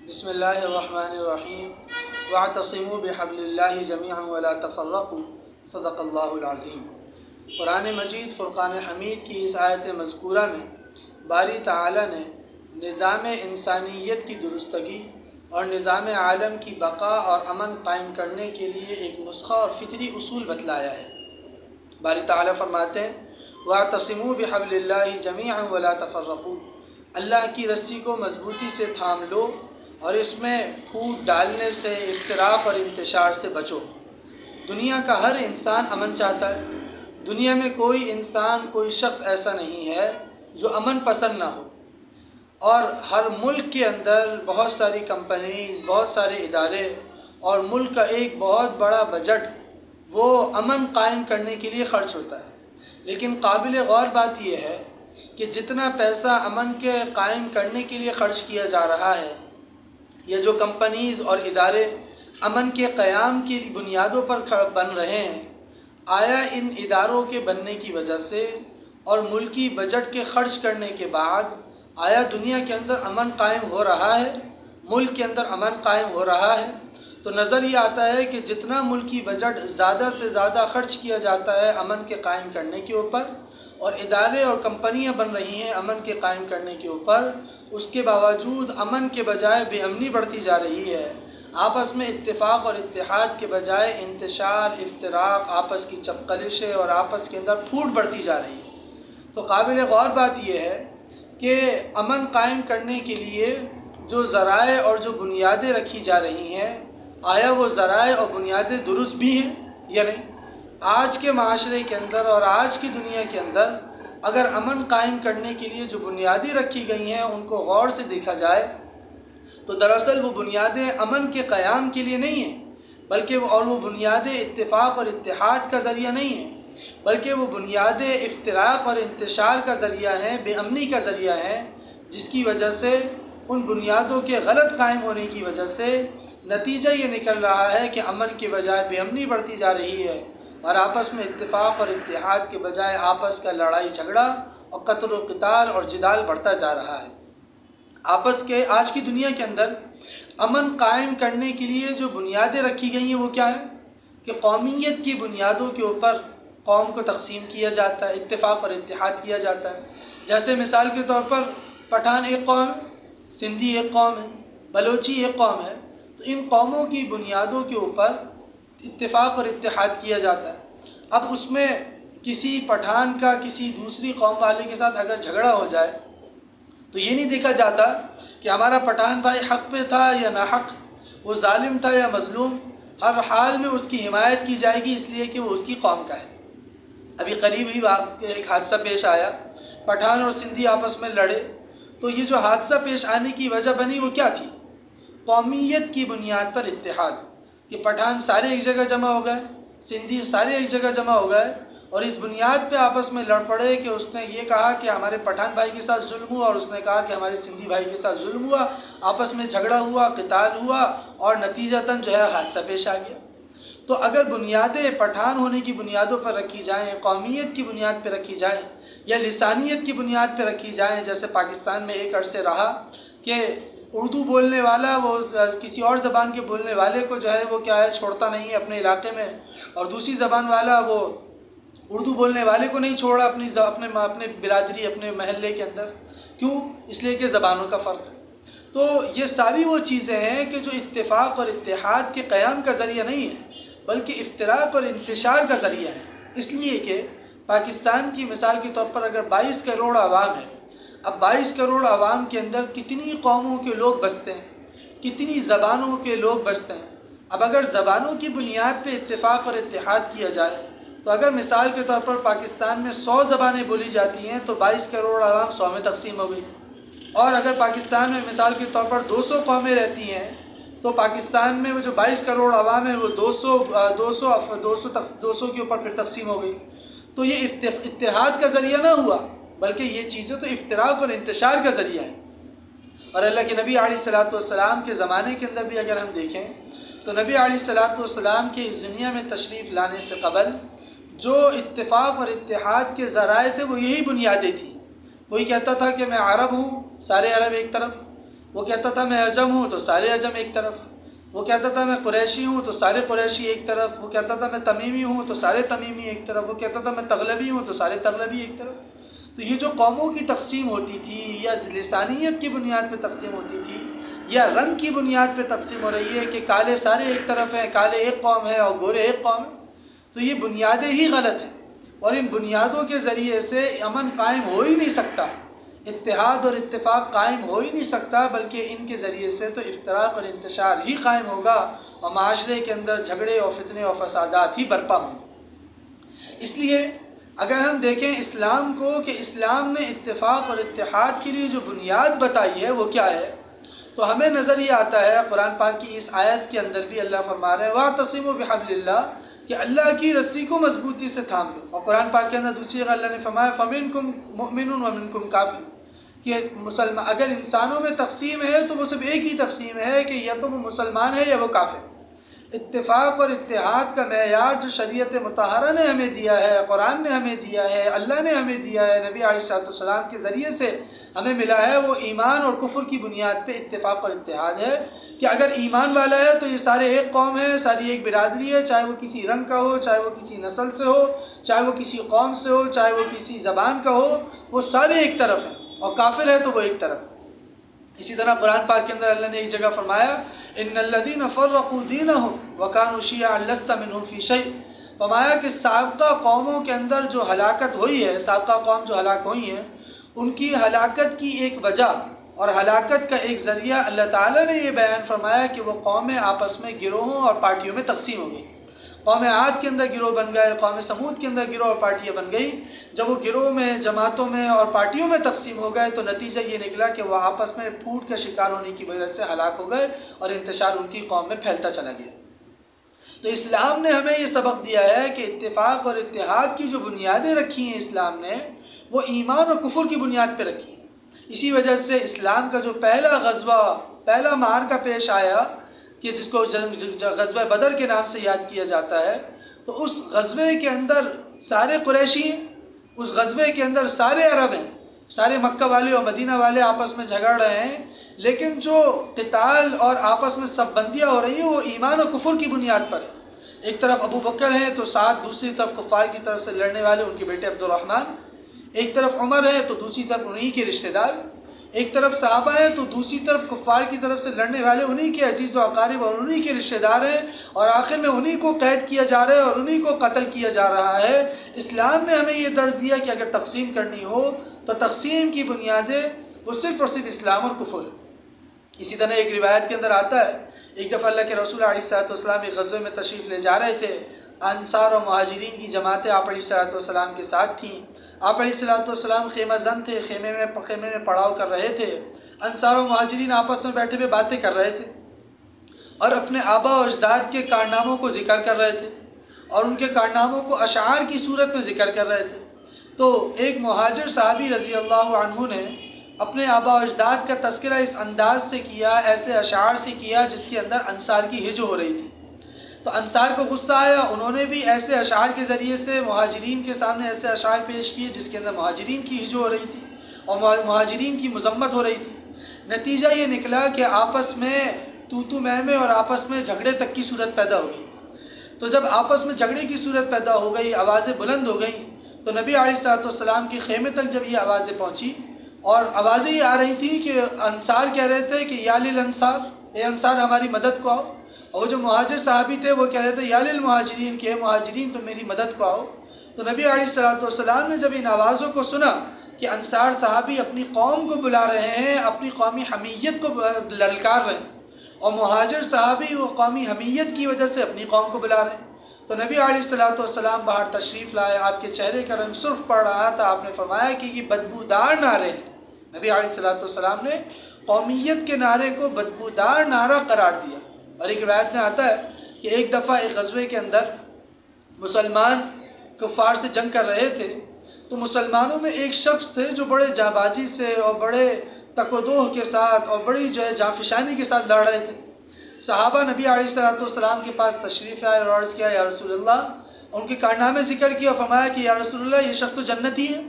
بسم اللہ الرحمن الرحیم واعتصموا بحبل اللہ جمیعا ولا تفرقوا صدق اللہ العظیم۔ قرآن مجید فرقان حمید کی اس آیت مذکورہ میں باری تعالیٰ نے نظام انسانیت کی درستگی اور نظام عالم کی بقا اور امن قائم کرنے کے لیے ایک نسخہ اور فطری اصول بتلایا ہے۔ باری تعالیٰ فرماتے ہیں واعتصموا بحبل اللہ جمیعا ولا تفرقوا، اللہ کی رسی کو مضبوطی سے تھام لو اور اس میں پھوٹ ڈالنے سے، افتراق اور انتشار سے بچو۔ دنیا کا ہر انسان امن چاہتا ہے۔ دنیا میں کوئی انسان، کوئی شخص ایسا نہیں ہے جو امن پسند نہ ہو، اور ہر ملک کے اندر بہت ساری کمپنیز، بہت سارے ادارے اور ملک کا ایک بہت بڑا بجٹ وہ امن قائم کرنے کے لیے خرچ ہوتا ہے۔ لیکن قابل غور بات یہ ہے کہ جتنا پیسہ امن کے قائم کرنے کے لیے خرچ کیا جا رہا ہے، یہ جو کمپنیز اور ادارے امن کے قیام کی بنیادوں پر بن رہے ہیں، آیا ان اداروں کے بننے کی وجہ سے اور ملکی بجٹ کے خرچ کرنے کے بعد آیا دنیا کے اندر امن قائم ہو رہا ہے، ملک کے اندر امن قائم ہو رہا ہے؟ تو نظر یہ آتا ہے کہ جتنا ملکی بجٹ زیادہ سے زیادہ خرچ کیا جاتا ہے امن کے قائم کرنے کے اوپر، اور ادارے اور کمپنیاں بن رہی ہیں امن کے قائم کرنے کے اوپر، اس کے باوجود امن کے بجائے بے امنی بڑھتی جا رہی ہے۔ آپس میں اتفاق اور اتحاد کے بجائے انتشار، افتراق، آپس کی چپقلشیں اور آپس کے اندر پھوٹ بڑھتی جا رہی ہے۔ تو قابل غور بات یہ ہے کہ امن قائم کرنے کے لیے جو ذرائع اور جو بنیادیں رکھی جا رہی ہیں، آیا وہ ذرائع اور بنیادیں درست بھی ہیں یا نہیں؟ آج کے معاشرے کے اندر اور آج کی دنیا کے اندر اگر امن قائم کرنے کے لیے جو بنیادیں رکھی گئی ہیں ان کو غور سے دیکھا جائے تو دراصل وہ بنیادیں امن کے قیام کے لیے نہیں ہیں، بلکہ وہ بنیادیں اتفاق اور اتحاد کا ذریعہ نہیں ہیں، بلکہ وہ بنیادیں افتراق اور انتشار کا ذریعہ ہیں، بے امنی کا ذریعہ ہیں، جس کی وجہ سے ان بنیادوں کے غلط قائم ہونے کی وجہ سے نتیجہ یہ نکل رہا ہے کہ امن کے بجائے بے امنی بڑھتی جا رہی ہے، اور آپس میں اتفاق اور اتحاد کے بجائے آپس کا لڑائی جھگڑا اور قتل و قتال اور جدال بڑھتا جا رہا ہے۔ آج کی دنیا کے اندر امن قائم کرنے کے لیے جو بنیادیں رکھی گئی ہیں وہ کیا ہیں کہ قومیت کی بنیادوں کے اوپر قوم کو تقسیم کیا جاتا ہے، اتفاق اور اتحاد کیا جاتا ہے۔ جیسے مثال کے طور پر پٹھان ایک قوم ہے، سندھی ایک قوم ہے، بلوچی ایک قوم ہے، تو ان قوموں کی بنیادوں کے اوپر اتفاق اور اتحاد کیا جاتا ہے۔ اب اس میں کسی پٹھان کا کسی دوسری قوم والے کے ساتھ اگر جھگڑا ہو جائے تو یہ نہیں دیکھا جاتا کہ ہمارا پٹھان بھائی حق پہ تھا یا ناحق، وہ ظالم تھا یا مظلوم، ہر حال میں اس کی حمایت کی جائے گی اس لیے کہ وہ اس کی قوم کا ہے۔ ابھی قریب ہی ایک حادثہ پیش آیا، پٹھان اور سندھی آپس میں لڑے، تو یہ جو حادثہ پیش آنے کی وجہ بنی وہ کیا تھی؟ قومیت کی بنیاد پر اتحاد، کہ پٹھان سارے ایک جگہ جمع ہو گئے، سندھی سارے ایک جگہ جمع ہو گئے، اور اس بنیاد پہ آپس میں لڑ پڑے کہ اس نے یہ کہا کہ ہمارے پٹھان بھائی کے ساتھ ظلم ہوا اور اس نے کہا کہ ہمارے سندھی بھائی کے ساتھ ظلم ہوا، آپس میں جھگڑا ہوا، قتال ہوا، اور نتیجتاً جو ہے حادثہ پیش آ گیا۔ تو اگر بنیادیں پٹھان ہونے کی بنیادوں پر رکھی جائیں، قومیت کی بنیاد پہ رکھی جائیں یا لسانیت کی بنیاد پہ رکھی جائیں، جیسے پاکستان میں ایک عرصے رہا کہ اردو بولنے والا وہ کسی اور زبان کے بولنے والے کو جو ہے وہ کیا ہے چھوڑتا نہیں ہے اپنے علاقے میں، اور دوسری زبان والا وہ اردو بولنے والے کو نہیں چھوڑا اپنے برادری، اپنے محلے کے اندر۔ کیوں؟ اس لیے کہ زبانوں کا فرق ہے۔ تو یہ ساری وہ چیزیں ہیں کہ جو اتفاق اور اتحاد کے قیام کا ذریعہ نہیں ہے، بلکہ افتراق اور انتشار کا ذریعہ ہے۔ اس لیے کہ پاکستان کی مثال کے طور پر اگر 22 کروڑ عوام ہے، اب 22 کروڑ عوام کے اندر کتنی قوموں کے لوگ بستے ہیں، کتنی زبانوں کے لوگ بستے ہیں۔ اب اگر زبانوں کی بنیاد پہ اتفاق اور اتحاد کیا جائے تو اگر مثال کے طور پر پاکستان میں 100 زبانیں بولی جاتی ہیں تو 22 کروڑ عوام 100 میں تقسیم ہو گئی، اور اگر پاکستان میں مثال کے طور پر 200 قومیں رہتی ہیں تو پاکستان میں وہ جو 22 کروڑ عوام ہے وہ 200 کے اوپر پھر تقسیم ہو گئی۔ تو یہ اتحاد کا ذریعہ نہ ہوا، بلکہ یہ چیزیں تو افتراق اور انتشار کا ذریعہ ہیں۔ اور اللہ کے نبی علیہ الصلوۃ والسلام کے زمانے کے اندر بھی اگر ہم دیکھیں تو نبی علیہ الصلوۃ والسلام کے اس دنیا میں تشریف لانے سے قبل جو اتفاق اور اتحاد کے ذرائع تھے وہ یہی بنیادیں تھیں۔ کوئی کہتا تھا کہ میں عرب ہوں، سارے عرب ایک طرف، وہ کہتا تھا میں عجم ہوں تو سارے عجم ایک طرف، وہ کہتا تھا میں قریشی ہوں تو سارے قریشی ایک طرف، وہ کہتا تھا میں تمیمی ہوں تو سارے تمیمی ایک طرف، وہ کہتا تھا میں تغلبی ہوں تو سارے تغلبی ایک طرف۔ تو یہ جو قوموں کی تقسیم ہوتی تھی، یا لسانیت کی بنیاد پہ تقسیم ہوتی تھی، یا رنگ کی بنیاد پہ تقسیم ہو رہی ہے کہ کالے سارے ایک طرف ہیں، کالے ایک قوم ہے اور گورے ایک قوم ہے، تو یہ بنیادیں ہی غلط ہیں، اور ان بنیادوں کے ذریعے سے امن قائم ہو ہی نہیں سکتا، اتحاد اور اتفاق قائم ہو ہی نہیں سکتا، بلکہ ان کے ذریعے سے تو افتراق اور انتشار ہی قائم ہوگا، اور معاشرے کے اندر جھگڑے اور فتنے اور فسادات ہی برپا ہوں گے۔ اس لیے اگر ہم دیکھیں اسلام کو، کہ اسلام نے اتفاق اور اتحاد کے لیے جو بنیاد بتائی ہے وہ کیا ہے، تو ہمیں نظر یہ آتا ہے قرآن پاک کی اس آیت کے اندر بھی اللہ فرما رہے ہیں وَاعْتَصِمُوا بِحَبْلِ اللَّهِ، کہ اللہ کی رسی کو مضبوطی سے تھام لو، اور قرآن پاک کے اندر دوسری جگہ اللہ نے فرمایا فَمِنْكُمْ مُؤْمِنٌ وَمِنْكُمْ كَافِرٌ، کہ مسلمان اگر انسانوں میں تقسیم ہے تو وہ صرف ایک ہی تقسیم ہے کہ یا تو وہ مسلمان ہے یا وہ کافر۔ اتفاق اور اتحاد کا معیار جو شریعت مطہرہ نے ہمیں دیا ہے، قرآن نے ہمیں دیا ہے، اللہ نے ہمیں دیا ہے، نبی علیہ السلام کے ذریعے سے ہمیں ملا ہے، وہ ایمان اور کفر کی بنیاد پہ اتفاق اور اتحاد ہے، کہ اگر ایمان والا ہے تو یہ سارے ایک قوم ہے، ساری ایک برادری ہے، چاہے وہ کسی رنگ کا ہو، چاہے وہ کسی نسل سے ہو، چاہے وہ کسی قوم سے ہو، چاہے وہ کسی زبان کا ہو، وہ سارے ایک طرف ہیں، اور کافر ہے تو وہ ایک طرف ہے۔ اسی طرح قرآن پاک کے اندر اللہ نے ایک جگہ فرمایا ان الذین فرقوا دینہم وکانوا شیعا لست منہم فی شیء، فرمایا کہ سابقہ قوموں کے اندر جو ہلاکت ہوئی ہے، سابقہ قوم جو ہلاک ہوئی ہیں، ان کی ہلاکت کی ایک وجہ اور ہلاکت کا ایک ذریعہ اللہ تعالیٰ نے یہ بیان فرمایا کہ وہ قومیں آپس میں گروہوں اور پارٹیوں میں تقسیم ہو گئی۔ قوم عاد کے اندر گروہ بن گئے، قوم سمود کے اندر گروہ اور پارٹیاں بن گئی۔ جب وہ گروہ میں، جماعتوں میں اور پارٹیوں میں تقسیم ہو گئے تو نتیجہ یہ نکلا کہ وہ آپس میں پھوٹ کا شکار ہونے کی وجہ سے ہلاک ہو گئے، اور انتشار ان کی قوم میں پھیلتا چلا گیا۔ تو اسلام نے ہمیں یہ سبق دیا ہے کہ اتفاق اور اتحاد کی جو بنیادیں رکھی ہیں اسلام نے، وہ ایمان اور کفر کی بنیاد پہ رکھی ہیں۔ اسی وجہ سے اسلام کا جو پہلا غزوہ، پہلا معرکہ پیش آیا کہ جس کو غزوہ بدر کے نام سے یاد کیا جاتا ہے، تو اس غزوے کے اندر سارے قریشی ہیں، اس غزوے کے اندر سارے عرب ہیں، سارے مکہ والے اور مدینہ والے آپس میں جھگڑ رہے ہیں، لیکن جو قتال اور آپس میں سب بندیاں ہو رہی ہیں وہ ایمان اور کفر کی بنیاد پر ہے۔ ایک طرف ابو بکر ہیں تو ساتھ دوسری طرف کفار کی طرف سے لڑنے والے ان کے بیٹے عبد الرحمن، ایک طرف عمر ہے تو دوسری طرف انہی کے رشتہ دار، ایک طرف صحابہ ہیں تو دوسری طرف کفار کی طرف سے لڑنے والے انہی کے عزیز و اقارب اور انہی کے رشتہ دار ہیں، اور آخر میں انہی کو قید کیا جا رہا ہے اور انہی کو قتل کیا جا رہا ہے۔ اسلام نے ہمیں یہ درس دیا کہ اگر تقسیم کرنی ہو تو تقسیم کی بنیادیں وہ صرف اور صرف اسلام اور کفر ہے۔ اسی طرح ایک روایت کے اندر آتا ہے ایک دفعہ اللہ کے رسول علیہ السلام ایک غزوے میں تشریف لے جا رہے تھے، انصار اور مہاجرین کی جماعتیں آپ علیہ السلام کے ساتھ تھیں، آپ علیہ السلام خیمہ زن تھے، خیمے میں پڑاؤ کر رہے تھے، انصار و مہاجرین آپس میں بیٹھے ہوئے باتیں کر رہے تھے اور اپنے آبا و اجداد کے کارناموں کو ذکر کر رہے تھے، اور ان کے کارناموں کو اشعار کی صورت میں ذکر کر رہے تھے۔ تو ایک مہاجر صحابی رضی اللہ عنہ نے اپنے آبا و اجداد کا تذکرہ اس انداز سے کیا، ایسے اشعار سے کیا جس کے اندر انصار کی ہجو ہو رہی تھی۔ تو انصار کو غصہ آیا، انہوں نے بھی ایسے اشعار کے ذریعے سے مہاجرین کے سامنے ایسے اشعار پیش کیے جس کے اندر مہاجرین کی ہجو ہو رہی تھی اور مہاجرین کی مذمت ہو رہی تھی۔ نتیجہ یہ نکلا کہ آپس میں تو میں اور آپس میں جھگڑے تک کی صورت پیدا ہو گئی۔ تو جب آپس میں جھگڑے کی صورت پیدا ہو گئی، آوازیں بلند ہو گئیں، تو نبی علیہ السلام کے خیمے تک جب یہ آوازیں پہنچی اور آوازیں یہ آ رہی تھیں کہ انصار کہہ رہے تھے کہ یا للانصار، اے انصار ہماری مدد کو آؤ، اور وہ جو مہاجر صحابی تھے وہ کہہ رہے تھے یا للمہاجرین، کہ اے مہاجرین تم میری مدد کو آؤ۔ تو نبی علیہ السلام نے جب ان آوازوں کو سنا کہ انصار صحابی اپنی قوم کو بلا رہے ہیں، اپنی قومی حمیت کو للکار رہے ہیں، اور مہاجر صحابی وہ قومی حمیت کی وجہ سے اپنی قوم کو بلا رہے ہیں، تو نبی علیہ السلام باہر تشریف لائے، آپ کے چہرے کا رنگ سرخ پڑ رہا تھا، آپ نے فرمایا کہ یہ بدبودار نعرے ہیں۔ نبی علیہ السلام نے قومیت کے نعرے کو بدبودار نعرہ قرار دیا۔ اور ایک روایت میں آتا ہے کہ ایک دفعہ ایک غزوے کے اندر مسلمان کفار سے جنگ کر رہے تھے، تو مسلمانوں میں ایک شخص تھے جو بڑے جانبازی سے اور بڑے تک و دوہ کے ساتھ اور بڑی جانفشانی کے ساتھ لڑ رہے تھے۔ صحابہ نبی علیہ السلام کے پاس تشریف لائے اور عرض کیا یا رسول اللہ، ان کے کارنامے ذکر کیا، فرمایا کہ یا رسول اللہ یہ شخص تو جنتی ہے۔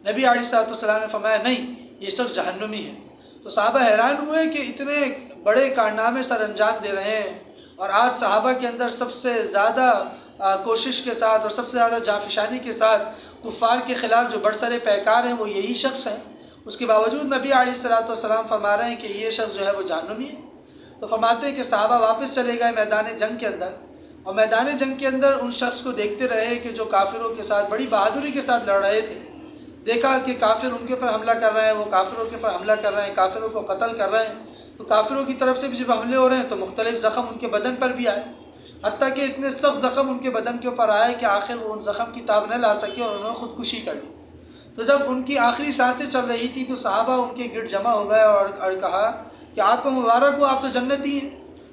نبی علیہ السلام نے فرمایا نہیں، یہ شخص جہنمی ہے۔ تو صحابہ حیران ہوئے کہ اتنے بڑے کارنامے سر انجام دے رہے ہیں، اور آج صحابہ کے اندر سب سے زیادہ کوشش کے ساتھ اور سب سے زیادہ جانفشانی کے ساتھ کفار کے خلاف جو برسر پیکار ہیں وہ یہی شخص ہیں، اس کے باوجود نبی علیہ الصلوۃ والسلام فرما رہے ہیں کہ یہ شخص جو ہے وہ جہنمی ہے۔ تو فرماتے ہیں کہ صحابہ واپس چلے گئے میدان جنگ کے اندر، اور میدان جنگ کے اندر ان شخص کو دیکھتے رہے کہ جو کافروں کے ساتھ بڑی بہادری کے ساتھ لڑ رہے تھے۔ دیکھا کہ کافر ان کے اوپر حملہ کر رہے ہیں، وہ کافروں کے اوپر حملہ کر رہے ہیں، کافروں کو قتل کر رہے ہیں، تو کافروں کی طرف سے بھی جب حملے ہو رہے ہیں تو مختلف زخم ان کے بدن پر بھی آئے، حتیٰ کہ اتنے سخت زخم ان کے بدن کے اوپر آئے کہ آخر وہ ان زخم کی تاب نہ لا سکے اور انہوں نے خودکشی کر لی۔ تو جب ان کی آخری سانسیں چل رہی تھی تو صحابہ ان کے گرد جمع ہو گئے اور کہا کہ آپ کو مبارک ہو، آپ تو جنتی ہیں۔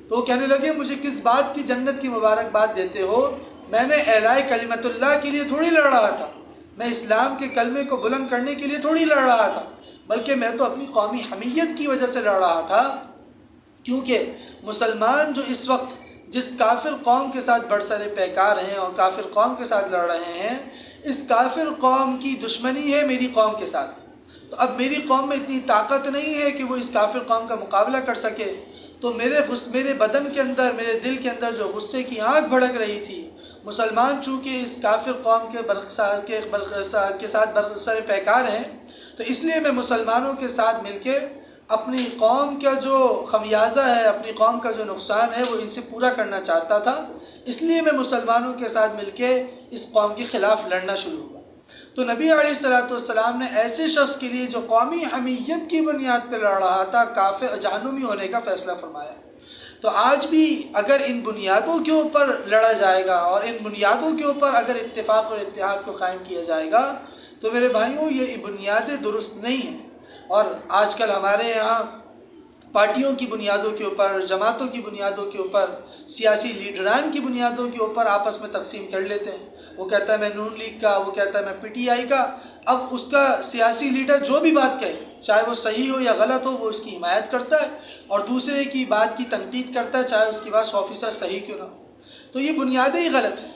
تو وہ کہنے لگے مجھے کس بات کی جنت کی مبارکباد دیتے ہو، میں نے اعلاء کلمت اللہ کے لیے تھوڑی لڑ رہا تھا، میں اسلام کے کلمے کو بلند کرنے کے لیے تھوڑی لڑ رہا تھا، بلکہ میں تو اپنی قومی حمیت کی وجہ سے لڑ رہا تھا، کیونکہ مسلمان جو اس وقت جس کافر قوم کے ساتھ برسر پیکار ہیں اور کافر قوم کے ساتھ لڑ رہے ہیں، اس کافر قوم کی دشمنی ہے میری قوم کے ساتھ۔ تو اب میری قوم میں اتنی طاقت نہیں ہے کہ وہ اس کافر قوم کا مقابلہ کر سکے، تو میرے بدن کے اندر، میرے دل کے اندر جو غصے کی آگ بھڑک رہی تھی، مسلمان چونکہ اس کافر قوم کے ساتھ برسر پیکار ہیں، تو اس لیے میں مسلمانوں کے ساتھ مل کے اپنی قوم کا جو خمیازہ ہے، اپنی قوم کا جو نقصان ہے وہ ان سے پورا کرنا چاہتا تھا، اس لیے میں مسلمانوں کے ساتھ مل کے اس قوم کے خلاف لڑنا شروع ہوا۔ تو نبی علیہ الصلوۃ والسلام نے ایسے شخص کے لیے جو قومی حمیت کی بنیاد پہ لڑ رہا تھا کافر جہنمی ہونے کا فیصلہ فرمایا۔ تو آج بھی اگر ان بنیادوں کے اوپر لڑا جائے گا اور ان بنیادوں کے اوپر اگر اتفاق اور اتحاد کو قائم کیا جائے گا تو میرے بھائیوں یہ بنیادیں درست نہیں ہیں۔ اور آج کل ہمارے یہاں پارٹیوں کی بنیادوں کے اوپر، جماعتوں کی بنیادوں کے اوپر، سیاسی لیڈران کی بنیادوں کے اوپر آپس میں تقسیم کر لیتے ہیں۔ وہ کہتا ہے میں نون لیگ کا، وہ کہتا ہے میں پی ٹی آئی کا۔ اب اس کا سیاسی لیڈر جو بھی بات کہے، چاہے وہ صحیح ہو یا غلط ہو، وہ اس کی حمایت کرتا ہے اور دوسرے کی بات کی تنقید کرتا ہے، چاہے اس کی بات 100% صحیح کیوں نہ ہو۔ تو یہ بنیادیں ہی غلط ہیں،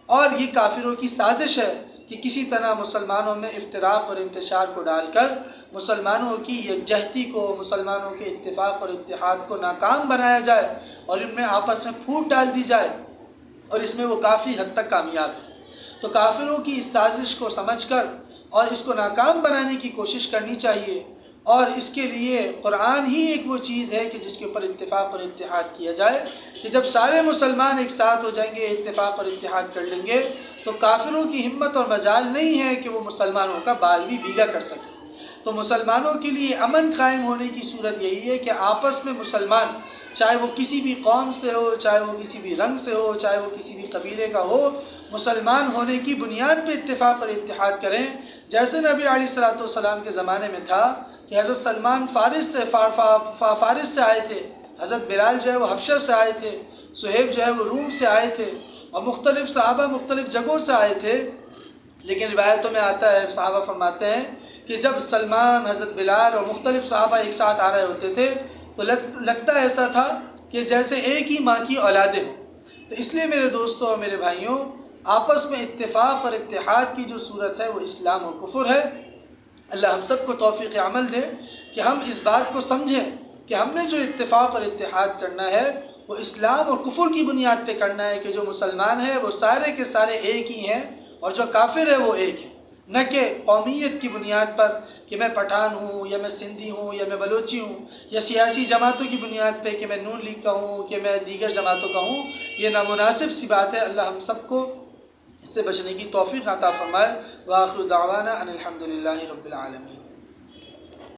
اور یہ کافروں کی سازش ہے کہ کسی طرح مسلمانوں میں افتراق اور انتشار کو ڈال کر مسلمانوں کی یکجہتی کو، مسلمانوں کے اتفاق اور اتحاد کو ناکام بنایا جائے اور ان میں آپس میں پھوٹ ڈال دی جائے، اور اس میں وہ کافی حد تک کامیاب ہے۔ تو کافروں کی اس سازش کو سمجھ کر اور اس کو ناکام بنانے کی کوشش کرنی چاہیے، اور اس کے لیے قرآن ہی ایک وہ چیز ہے کہ جس کے اوپر اتفاق اور اتحاد کیا جائے، کہ جب سارے مسلمان ایک ساتھ ہو جائیں گے، اتفاق اور اتحاد کر لیں گے، تو کافروں کی ہمت اور مجال نہیں ہے کہ وہ مسلمانوں کا بال بھی بھیگا کر سکیں۔ تو مسلمانوں کے لیے امن قائم ہونے کی صورت یہی ہے کہ آپس میں مسلمان، چاہے وہ کسی بھی قوم سے ہو، چاہے وہ کسی بھی رنگ سے ہو، چاہے وہ کسی بھی قبیلے کا ہو، مسلمان ہونے کی بنیاد پہ اتفاق اور اتحاد کریں۔ جیسے نبی علیہ الصلوۃ والسلام کے زمانے میں تھا کہ حضرت سلمان فارس سے آئے تھے، حضرت بلال جو ہے وہ حبشہ سے آئے تھے، صہیب جو ہے وہ روم سے آئے تھے، اور مختلف صحابہ مختلف جگہوں سے آئے تھے، لیکن روایتوں میں آتا ہے، صحابہ فرماتے ہیں کہ جب سلمان، حضرت بلال اور مختلف صحابہ ایک ساتھ آ رہے ہوتے تھے تو لگتا ایسا تھا کہ جیسے ایک ہی ماں کی اولادیں ہوں۔ تو اس لیے میرے دوستوں اور میرے بھائیوں، آپس میں اتفاق اور اتحاد کی جو صورت ہے وہ اسلام اور کفر ہے۔ اللہ ہم سب کو توفیق عمل دے کہ ہم اس بات کو سمجھیں کہ ہم نے جو اتفاق اور اتحاد کرنا ہے وہ اسلام اور کفر کی بنیاد پہ کرنا ہے، کہ جو مسلمان ہیں وہ سارے کے سارے ایک ہی ہیں اور جو کافر ہے وہ ایک ہے، نہ کہ قومیت کی بنیاد پر کہ میں پٹھان ہوں یا میں سندھی ہوں یا میں بلوچی ہوں، یا سیاسی جماعتوں کی بنیاد پہ کہ میں نون لیگ کا ہوں کہ میں دیگر جماعتوں کا ہوں۔ یہ نامناسب سی بات ہے۔ اللہ ہم سب کو اس سے بچنے کی توفیق عطا فرمائے۔ وآخر دعوانا ان الحمد للہ رب العالمین۔